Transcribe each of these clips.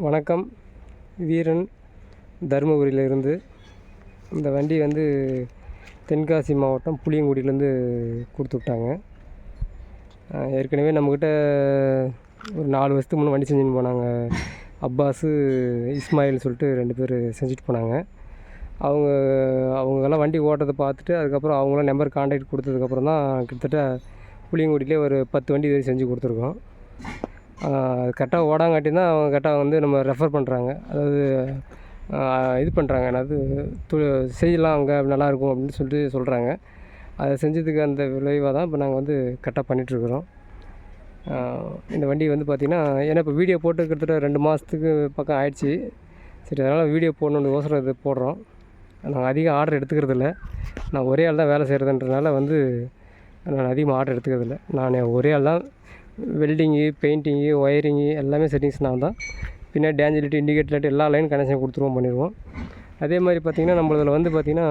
வணக்கம். வீரன், தருமபுரியிலிருந்து. இந்த வண்டி வந்து தென்காசி மாவட்டம் புளியங்குடியிலேருந்து கொடுத்து விட்டாங்க. ஏற்கனவே நம்மக்கிட்ட ஒரு 4 வருஷத்துக்கு முன்னே வண்டி செஞ்சுன்னு போனாங்க. அப்பாஸு, இஸ்மாயில் சொல்லிட்டு 2 பேர் செஞ்சுட்டு போனாங்க. அவங்கெல்லாம் வண்டி ஓட்டுறதை பார்த்துட்டு அதுக்கப்புறம் அவங்களாம் நம்பர் கான்டாக்ட் கொடுத்ததுக்கப்புறம் தான் கிட்டத்தட்ட புளியங்குடியிலே ஒரு 10 வண்டி இது செஞ்சு கொடுத்துருக்கோம். கரெக்டாக ஓடாங்காட்டி தான் அவங்க கரெக்டாக வந்து நம்ம ரெஃபர் பண்ணுறாங்க. அதாவது இது பண்ணுறாங்க, என்னது செய்யலாம் அங்கே நல்லாயிருக்கும் அப்படின்னு சொல்லிட்டு சொல்கிறாங்க. அதை செஞ்சதுக்கு அந்த விளைவாக தான் இப்போ நாங்கள் வந்து கரெக்டாக பண்ணிகிட்ருக்குறோம். இந்த வண்டி வந்து பார்த்திங்கன்னா, ஏன்னா இப்போ வீடியோ போட்டு கிட்டத்தட்ட 2 மாதத்துக்கு பக்கம் ஆயிடுச்சு. சரி, அதனால் வீடியோ போடணுன்னு இது போடுறோம். நாங்கள் அதிகம் ஆர்டர் எடுத்துக்கிறதில்ல. நான் ஒரே ஆள் தான் வேலை செய்கிறதுன்றனால வந்து நான் அதிகமாக ஆர்டர் எடுத்துக்கிறதில்ல. நான் ஒரே ஆள் தான். வெல்டிங்கு, பெயிண்டிங்கு, ஒயரிங்கு எல்லாமே செட்டிங்ஸ் நான் தான். பின்னாடி டேஞ்சர் லைட்டு, இண்டிகேட்டர் லைட்டு எல்லா லைன் கனெக்ஷன் பண்ணிடுவோம். அதே மாதிரி பார்த்திங்கன்னா, நம்மளதில் வந்து பார்த்திங்கன்னா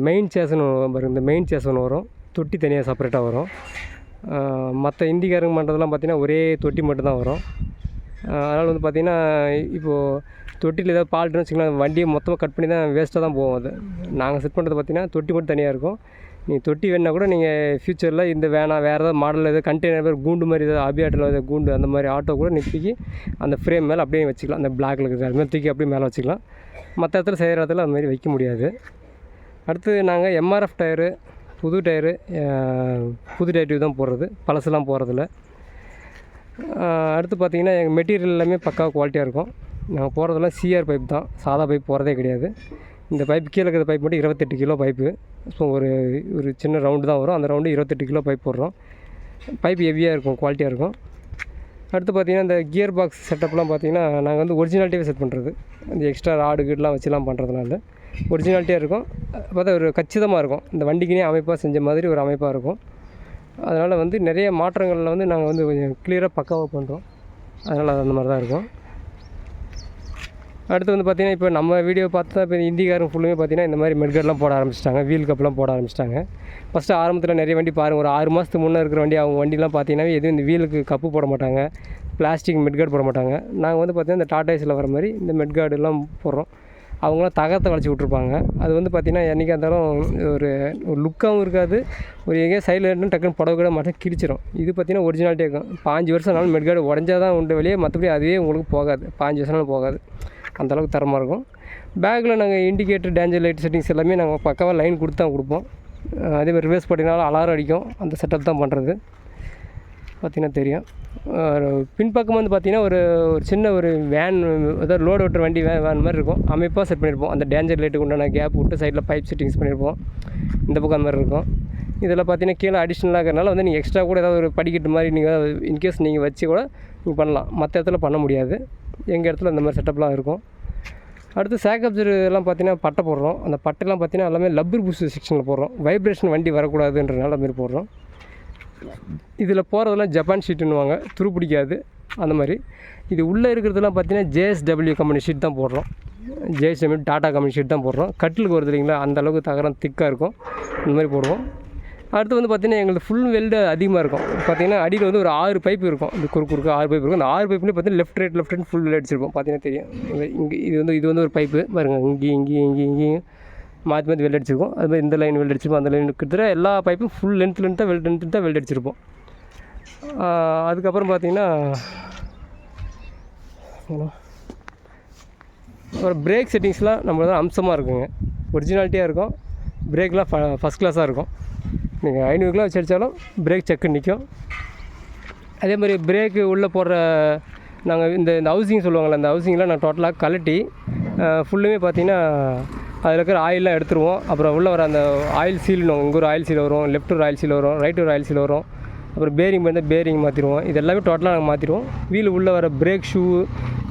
மெயின் சேஸன் பாருங்கள். இந்த மெயின் சேஸ் ஒன்று வரும், தொட்டி தனியாக செப்பரேட்டாக வரும். மற்ற இந்திக்காரங்க பண்ணுறதுலாம் பார்த்திங்கன்னா ஒரே தொட்டி மட்டும்தான் வரும். அதனால் வந்து பார்த்திங்கன்னா, இப்போது தொட்டியில் ஏதாவது ஃபால்ட்டுன்னு வச்சுக்கலாம், வண்டியை மொத்தமாக கட் பண்ணி தான் வேஸ்ட்டாக தான் போகும். அது நாங்கள் செட் பண்ணுறது பார்த்திங்கன்னா தொட்டி மட்டும் தனியாக இருக்கும். நீங்கள் தொட்டி வேணுன்னா கூட நீங்கள் ஃப்யூச்சரில் இந்த வேணாம், வேறு ஏதாவது மாடலில் ஏதாவது கண்டெய்னர் கூண்டு மாதிரி ஏதாவது அபியாட்டில் ஏதாவது கூண்டு அந்த மாதிரி ஆட்டோ கூட தூக்கி அந்த ஃப்ரேம் மேலே அப்படியே வச்சுக்கலாம். அந்த பிளாக்கில் இருக்கிற அது மாதிரி தூக்கி அப்படியே மேலே வச்சுக்கலாம். மற்ற இடத்துல செய்கிற இடத்துல அது மாதிரி வைக்க முடியாது. அடுத்து நாங்கள் எம்ஆர்எஃப் டயரு, புது டயரு, புது டயர் தான் போடுறது, பழசுலாம் போடுறதில்ல. அடுத்து பார்த்திங்கன்னா எங்கள் மெட்டீரியல் எல்லாமே பக்காவாக குவாலிட்டியாக இருக்கும். நாங்கள் போடுறதெல்லாம் சிஆர் பைப் தான், சாதா பைப் போகிறதே கிடையாது. இந்த பைப் கீழே இருக்கிற பைப் மட்டும் 28 கிலோ பைப்பு. ஸோ ஒரு சின்ன ரவுண்டு தான் வரும். அந்த ரவுண்டு 28 கிலோ பைப் போடுறோம். பைப் ஹெவியாக இருக்கும், குவாலிட்டியாக இருக்கும். அடுத்து பார்த்திங்கன்னா, இந்த கியர் பாக்ஸ் செட்டப்லாம் பார்த்திங்கன்னா நாங்கள் வந்து ஒரிஜினாலிட்டியாக செட் பண்ணுறது. இந்த எக்ஸ்ட்ரா ராடு கீடெலாம் வச்சுலாம் பண்ணுறதுனால ஒரிஜினாலிட்டியாக இருக்கும். பார்த்தா ஒரு கச்சிதமாக இருக்கும். இந்த வண்டிக்குனே அமைப்பாக செஞ்ச மாதிரி ஒரு அமைப்பாக இருக்கும். அதனால் வந்து நிறைய மாற்றங்களில் வந்து நாங்கள் வந்து கொஞ்சம் கிளியராக பக்காவாக பண்ணுறோம். அதனால் அது அந்த மாதிரி தான் இருக்கும். அடுத்து வந்து பார்த்திங்கன்னா, இப்போ நம்ம வீடியோ பார்த்து தான் இப்போ இந்திக்காரங்க ஃபுல்லுமே பார்த்திங்கன்னா இந்த மாதிரி மெட்கார்ட்லாம் போட ஆரம்பிச்சிட்டாங்க, வீல் கப்லாம் போட ஆரம்பிச்சிட்டாங்க. ஃபஸ்ட்டு ஆரம்பத்தில் நிறைய வண்டி பாருங்கள், ஒரு 6 மாதத்துக்கு முன்னே இருக்கிற வண்டி அவங்க வண்டிலாம் பார்த்திங்கன்னா எதுவும் இந்த வீலுக்கு கப்பு போட மாட்டாங்க, பிளாஸ்டிக் மெட்கார்டு போட மாட்டாங்க. நாங்கள் வந்து பார்த்திங்கன்னா இந்த டாடாஸில் வர மாதிரி இந்த மெட்கார்டுலாம் போடுறோம். அவங்களாம் தகரத்தை வளைச்சி விட்ருப்பாங்க. அது வந்து பார்த்திங்கன்னா என்றைக்கா இருந்தாலும் ஒரு லுக்காகவும் இருக்காது. ஒரு எங்கேயோ சைடில் இருந்து டக்குன்னு புடவை கூட மட்டும் கிழிச்சிடும். இது பார்த்திங்கன்னா ஒரிஜினாலிட்டியாக இருக்கும். 5 வருஷம் ஆனாலும் மெட்கார்டு உடஞ்சா தான் உண்டு வெளியே, மற்றபடி அதுவே உங்களுக்கு போகாது. 5 வருஷம்னாலும் போகாது. அந்தளவுக்கு தரமாக இருக்கும். பேக்கில் நாங்கள் இண்டிகேட்டர், டேஞ்சர் லைட் செட்டிங்ஸ் எல்லாமே நாங்கள் பக்காவாக லைன் கொடுத்து தான் கொடுப்போம். அதேமாதிரி ரிவர்ஸ் பண்ணினாலும் அலாரம் அடிக்கும். அந்த செட்டப் தான் பண்ணுறது. பார்த்திங்கன்னா தெரியும். பின்பக்கம் வந்து பார்த்திங்கன்னா ஒரு சின்ன ஒரு வேன், அதாவது லோடு ஓட்டுற வண்டி வேன் மாதிரி இருக்கும். அமைப்பாக செட் பண்ணியிருப்போம். அந்த டேஞ்சர் லைட்டுக்கு உண்டான கேப் விட்டு சைடில் பைப் செட்டிங்ஸ் பண்ணியிருப்போம். இந்த பக்கம் அந்த மாதிரி இருக்கும். இதில் பார்த்திங்கன்னா கீழே அடிஷ்னலாக இருக்கிறனால வந்து நீங்கள் எக்ஸ்ட்ரா கூட ஏதாவது ஒரு படிக்கட்டு மாதிரி நீங்கள் இன்கேஸ் நீங்கள் வச்சு கூட நீங்கள் பண்ணலாம். மற்ற இடத்துல பண்ண முடியாது. எங்கள் இடத்துல இந்த மாதிரி செட்டப்லாம் இருக்கும். அடுத்து சேக்கப்சர் எல்லாம் பார்த்திங்கன்னா பட்டை போடுறோம். அந்த பட்டைலாம் பார்த்திங்கன்னா எல்லாமே லப்பர் பூஸ்ட் செக்ஷனில் போடுறோம். வைப்ரேஷன் வண்டி வரக்கூடாதுன்றனால அதுமாரி போடுறோம். இதில் போகிறதெல்லாம் ஜப்பான் ஷீட்டுன்னுவாங்க, துரு பிடிக்காது அந்த மாதிரி. இது உள்ளே இருக்கிறதுலாம் பார்த்திங்கன்னா ஜேஎஸ்டபிள்யூ கம்பெனி ஷீட் தான் போடுறோம். ஜேஎஸ்டபிள்யூ டாட்டா கம்பெனி ஷீட் தான் போடுறோம். கட்டிலுக்கு வருது இல்லைங்களா, அந்தளவுக்கு தகரம் திக்காக இருக்கும். இந்த மாதிரி போடுவோம். அடுத்து வந்து பார்த்திங்கன்னா எங்களுக்கு ஃபுல் வெல்டு அதிகமாக இருக்கும். பார்த்திங்கன்னா அடியில் வந்து ஒரு 6 பைப்பு இருக்கும். இந்த குறுக்கு 6 பைப்பு இருக்கும். அந்த 6 பைப்புலேயும் பார்த்திங்கன்னா லெஃப்ட் ரைட் ஃபுல் வெல்டு அடிச்சிருப்போம். பார்த்திங்கன்னா தெரியும். இங்கே இது வந்து ஒரு பைப்பு பாருங்கள். இங்கேயும் மாற்றி வெல்டு அடிச்சிருக்கோம். அது மாதிரி இந்த லைன் வெல்டு அடிச்சிருப்போம். அந்த லைன் கிட்டத்தட்ட எல்லா பைப்பும் ஃபுல் லென்த்தில் தான் வெல்டு அடிச்சிருப்போம். அதுக்கப்புறம் பார்த்திங்கன்னா ஒரு பிரேக் செட்டிங்ஸ்லாம் நம்மளோட அம்சமாக இருக்குங்க. ஒரிஜினாலிட்டியாக இருக்கும். பிரேக்லாம் ஃபஸ்ட் கிளாஸாக இருக்கும். நீங்கள் 500 கிலோ வச்சு அடித்தாலும் பிரேக் செக்கு நிற்கும். அதே மாதிரி பிரேக்கு உள்ளே போடுற நாங்கள் இந்த ஹவுசிங் சொல்லுவாங்கள்ல, அந்த ஹவுசிங்லாம் நான் டோட்டலாக கழட்டி ஃபுல்லுமே பார்த்திங்கன்னா அதில் இருக்கிற ஆயிலெலாம் எடுத்துருவோம். அப்புறம் உள்ளே வர அந்த ஆயில் சீல்னு இங்கே ஒரு ஆயில் சீல் வரும், லெஃப்ட் ஒரு ஆயில் சீல் வரும், ரைட் ஒரு ஆயில் சீல் வரும். அப்புறம் பேரிங் பண்ணால் பேரிங் மாற்றிடுவோம். இது எல்லாமே டோட்டலாக நாங்கள் மாற்றிடுவோம். வீல் உள்ளே வர பிரேக் ஷூ,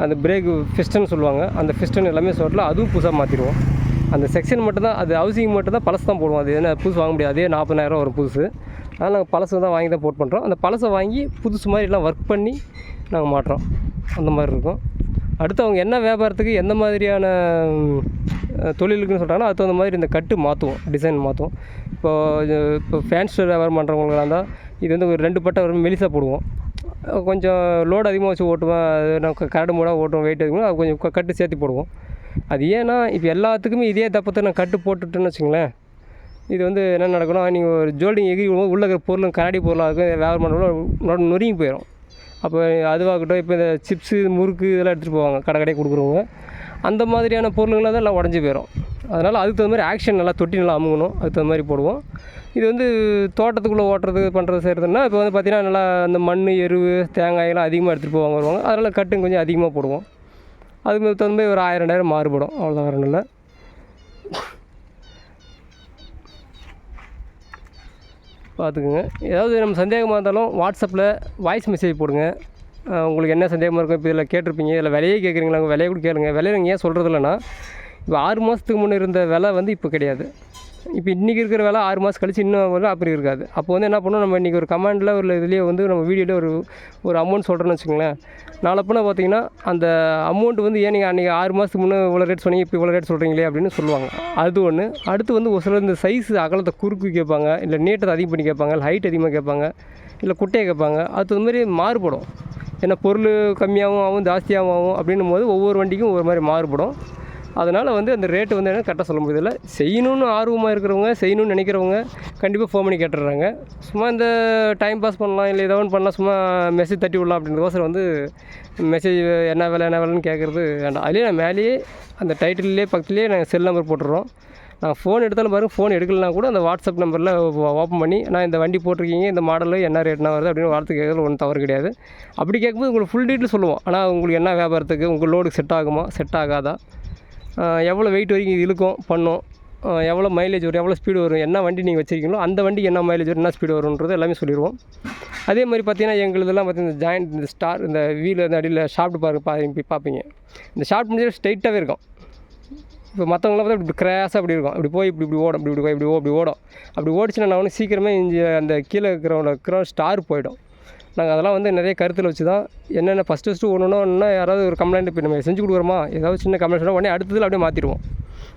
அந்த பிரேக் ஃபிஸ்டன் சொல்லுவாங்க, அந்த ஃபிஸ்டன் எல்லாமே டோட்டலாக அதுவும் புதுசாக மாற்றிடுவோம். அந்த செக்ஷன் மட்டும்தான், அது ஹவுசிங் மட்டும் தான் பழசு தான் போடுவோம். அது என்ன புதுசு வாங்க முடியாது. அதே 40,000 வரும் புதுசு. அதனால் நாங்கள் பழசு தான் வாங்கி தான் போட் பண்ணுறோம். அந்த பழசை வாங்கி புதுசு மாதிரி எல்லாம் ஒர்க் பண்ணி நாங்கள் மாட்டுறோம். அந்த மாதிரி இருக்கும். அடுத்து அவங்க என்ன வியாபாரத்துக்கு எந்த மாதிரியான தொழிலுக்குன்னு சொல்கிறாங்கன்னா அதுக்கு தகுந்த மாதிரி இந்த கட்டு மாற்றுவோம், டிசைன் மாற்றுவோம். இப்போ ஃபேன்சி வியாபாரம் பண்ணுறவங்களாக இருந்தால் இது வந்து ஒரு 2 பட்டை வரும் மெலிசாக போடுவோம். கொஞ்சம் லோடு அதிகமாக வச்சு ஓட்டுவேன், அது நான் கரடு மூடாக ஓட்டுவோம், வெயிட் அதிகமாக அது கொஞ்சம் கட்டு சேர்த்து போடுவோம். அது ஏன்னா இப்போ எல்லாத்துக்குமே இதே தப்பத்தை நான் கட்டு போட்டுட்டேன்னு வச்சுங்களேன், இது வந்து என்ன நடக்கும்னா, நீங்கள் ஒரு ஜோல்டிங் எகிரி உள்ளே இருக்கிற பொருளும் கண்ணாடி பொருளாக இருக்கும், வியாபாரம் பண்ணுறவங்க நொறுங்கி போயிடும். அப்போ அதுவாகட்டும், இப்போ இந்த சிப்ஸு முறுக்கு இதெல்லாம் எடுத்துகிட்டு போவாங்க கடைக்கு கொடுக்குறவங்க, அந்த மாதிரியான பொருளுங்களாக தான் எல்லாம் உடஞ்சி போயிடும். அதனால் அதுக்கு தகுந்த மாதிரி ஆக்ஷன் நல்லா தொட்டி நல்லா அமுங்கணும், அதுக்கு தகுந்த மாதிரி போடுவோம். இது வந்து தோட்டத்துக்குள்ளே ஓட்டுறது பண்ணுறது செய்கிறதுனா இப்போ வந்து பார்த்திங்கன்னா நல்லா அந்த மண் எரு தேங்காயெல்லாம் அதிகமாக எடுத்துகிட்டு போவாங்க வருவாங்க, அதனால் கட்டும் கொஞ்சம் அதிகமாக போடுவோம். அதுக்கு தகுந்த மாதிரி ஒரு 1000-2000 மாறுபடும், அவ்வளோதான், வேறு இல்லை. பார்த்துக்குங்க. ஏதாவது நம்ம சந்தேகமாக இருந்தாலும் வாட்ஸ்அப்பில் வாய்ஸ் மெசேஜ் போடுங்க. உங்களுக்கு என்ன சந்தேகமாக இருக்கும், இப்போ இதில் கேட்டிருப்பீங்க, இதில் விலையே கேட்குறீங்களா, உங்கள் விலையை கூட கேளுங்க. விலையை நீங்கள் ஏன் சொல்கிறது இல்லைன்னா, இப்போ 6 மாதத்துக்கு முன்னே இருந்த விலை வந்து இப்போ கிடையாது. இப்போ இன்றைக்கி இருக்கிற விலை 6 மாதம் கழிச்சு இன்னும் வந்து அப்படி இருக்காது. அப்போ வந்து என்ன பண்ணணும், நம்ம இன்றைக்கி ஒரு கமெண்டில் ஒரு இதுலேயே வந்து நம்ம வீடியோவில் ஒரு அமௌண்ட் சொல்கிறேன்னு வச்சுக்கோங்களேன், நாளப்பின பார்த்தீங்கன்னா அந்த அமௌண்ட் வந்து ஏன் நீங்கள் அன்றைக்கி 6 மாதத்துக்கு முன்னே இவ்வளோ ரேட் சொன்னீங்க, இப்போ இவ்வளோ ரேட் சொல்கிறீங்களே அப்படின்னு சொல்லுவாங்க. அது ஒன்று. அடுத்து வந்து ஒரு சிலர் இந்த சைஸ் அகலத்தை குறுக்கு கேட்பாங்க, இல்லை நீட்டத்தை அதிகம் பண்ணி கேட்பாங்க, இல்லை ஹைட் அதிகமாக கேட்பாங்க, இல்லை குட்டையை கேட்பாங்க. அது மாதிரி மாறுபடும். ஏன்னா பொருள் கம்மியாகவும் ஆகும், ஜாஸ்தியாகவும் ஆகும். அப்படின்னும் போது ஒவ்வொரு வண்டிக்கும் ஒவ்வொரு மாதிரி மாறுபடும். அதனால் வந்து அந்த ரேட்டு வந்து என்ன கரெக்டாக சொல்ல முடியல. செய்யணும்னு ஆர்வமாக இருக்கிறவங்க, செய்யணும்னு நினைக்கிறவங்க கண்டிப்பாக ஃபோன் பண்ணி கேட்டுடுறாங்க. சும்மா இந்த டைம் பாஸ் பண்ணலாம், இல்லை ஏதோ ஒன்று பண்ணலாம், சும்மா மெசேஜ் தட்டி விடலாம் அப்படின்றதுக்கோசரம் வந்து மெசேஜ் என்ன வேலைன்னு கேட்குறது வேண்டாம். அதுலேயே நான் மேலேயே அந்த டைட்டில்லே பக்கத்துலேயே நாங்கள் செல் நம்பர் போட்டுடுறோம். நான் ஃபோன் எடுத்தாலும் பாருங்கள், ஃபோன் எடுக்கலனா கூட அந்த வாட்ஸ்அப் நம்பரில் ஓப்பன் பண்ணி நான் இந்த வண்டி போட்டிருக்கீங்க, இந்த மாடலு என்ன ரேட்னா வருது அப்படின்னு வார்த்தை கேட்குறது ஒன்றும் தவறு கிடையாது. அப்படி கேட்கும்போது உங்களுக்கு ஃபுல் டீட்டெயில் சொல்லுவோம். ஆனால் உங்களுக்கு என்ன வியாபாரத்துக்கு, உங்கள் லோடுக்கு செட் ஆகுமா, செட் ஆகாதா, எவ்வளோ வெயிட் வரைக்கும் இது இழுக்கும் பண்ணும், எவ்வளோ மைலேஜ் வரும், எவ்வளோ ஸ்பீடு வரும், என்ன வண்டி நீங்கள் வச்சுருக்கீங்களோ அந்த வண்டிக்கு என்ன மைலேஜ் வரும், என்ன ஸ்பீடு வரும்ன்றது எல்லாமே சொல்லிடுவோம். அதே மாதிரி பார்த்திங்கன்னா எங்களுதெல்லாம் பார்த்திங்கன்னா இந்த ஜாயிண்ட், இந்த ஸ்டார், இந்த வீல் இந்த அடியில் ஷாஃப்ட் பார்ப்பீங்க. இந்த ஷாஃப்ட் முடிஞ்சு ஸ்ட்ரைட்டாகவே இருக்கும். இப்போ மற்றவங்களாம் பார்த்தா இப்படி கிராஸாக அப்படி இருக்கும், இப்படி போய் இப்படி ஓடும், இப்படி ஓடும். அப்படி ஓடிச்சுன்னா நான் வந்து சீக்கிரமே அந்த கீழே இருக்கிற ஸ்டார் போயிடும். நாங்கள் அதெல்லாம் வந்து நிறைய கருத்தில் வச்சு தான் என்னென்ன ஃபஸ்ட்டு ஒன்றுனா யாராவது ஒரு கம்ப்ளைண்ட் இப்போ நம்ம செஞ்சு கொடுக்குறோமா, ஏதாவது சின்ன கம்ப்ளைண்ட் சொன்னால் உடனே அடுத்ததில் அப்படியே மாற்றிடுவோம்.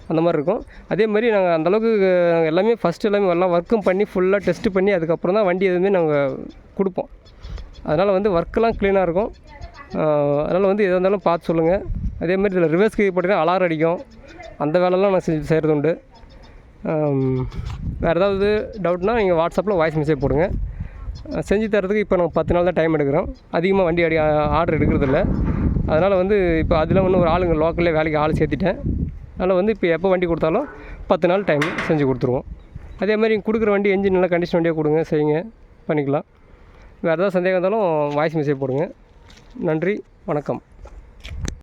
அந்த மாதிரி இருக்கும். அதே மாதிரி நாங்கள் அந்தளவுக்கு நாங்கள் எல்லாமே ஃபஸ்ட்டு எல்லாமே எல்லாம் ஒர்க்கும் பண்ணி ஃபுல்லாக டெஸ்ட்டு பண்ணி அதுக்கப்புறம் தான் வண்டி எதுவுமே நாங்கள் கொடுப்போம். அதனால் வந்து ஒர்க்கெல்லாம் க்ளீனாக இருக்கும். அதனால் வந்து எதாக இருந்தாலும் பார்த்து சொல்லுங்கள். அதே மாதிரி இதில் ரிவர்ஸ் கீ போட்டிங்கன்னா அலாரம் அடிக்கும். அந்த வேலைலாம் நான் செய்கிறது உண்டு. வேறு ஏதாவது டவுட்னால் நீங்கள் வாட்ஸ்அப்பில் வாய்ஸ் மெசேஜ் போடுங்க. செஞ்சு தரதுக்கு இப்போ நாங்கள் 10 நாள் தான் டைம் எடுக்கிறோம். அதிகமாக வண்டி ஆர்டர் எடுக்கிறதில்ல. அதனால் வந்து இப்போ அதில் ஒன்று ஒரு ஆளுங்க லோக்கல்லே வேலைக்கு ஆள் சேர்த்திட்டேன். அதனால் வந்து இப்போ எப்போ வண்டி கொடுத்தாலும் 10 நாள் டைம் செஞ்சு கொடுத்துருவோம். அதே மாதிரி நீங்கள் கொடுக்குற வண்டி என்ஜின் நல்லா கண்டிஷன் வண்டியாக கொடுங்க, செய்யுங்க, பண்ணிக்கலாம். வேறு ஏதாவது சந்தேகம் இருந்தாலும் வாய்ஸ் மெசேஜ் போடுங்க. நன்றி, வணக்கம்.